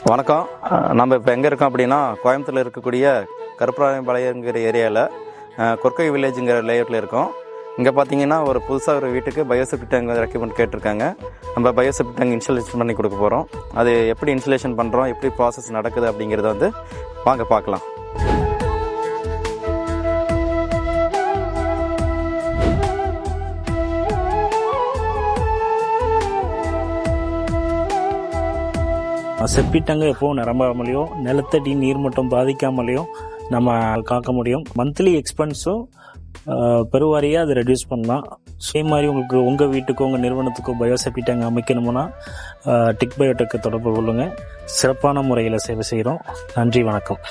வணக்கம். நம்ம இப்போ எங்கே இருக்கோம் அப்படின்னா, கோயம்புத்தூரில் இருக்கக்கூடிய கருப்பராயம்பாளையங்கிற ஏரியாவில் கொற்கை வில்லேஜுங்கிற லேஅவுட்டில் இருக்கோம். இங்கே பார்த்தீங்கன்னா ஒரு புதுசாக ஒரு வீட்டுக்கு பயோசெப்டிக் டேங்க் ரெக்கமெண்ட் கேட்டிருக்காங்க. நம்ம பயோசெப்டிக் டேங்க் இன்ஸ்டாலேஷன் பண்ணி கொடுக்க போகிறோம். அது எப்படி இன்ஸ்டாலேஷன் பண்ணுறோம், எப்படி ப்ராசஸ் நடக்குது அப்படிங்கிறத வந்து வாங்க பார்க்கலாம். செப்டிக் டேங்கை எப்போவும் நிரம்பாமலையோ நிலத்தடி நீர் மட்டம் பாதிக்காமலையும் நம்ம காக்க முடியும். மந்த்லி எக்ஸ்பென்ஸும் பெருவாரியாக அதை ரெடியூஸ் பண்ணலாம். அதே மாதிரி உங்களுக்கு உங்கள் வீட்டுக்கோ உங்கள் நிறுவனத்துக்கோ பயோசெப்டிக் டேங்க் அமைக்கணும்னா டிக் பயோடெக்கை தொடர்பு கொள்ளுங்கள். சிறப்பான முறையில் சேவை செய்கிறோம். நன்றி, வணக்கம்.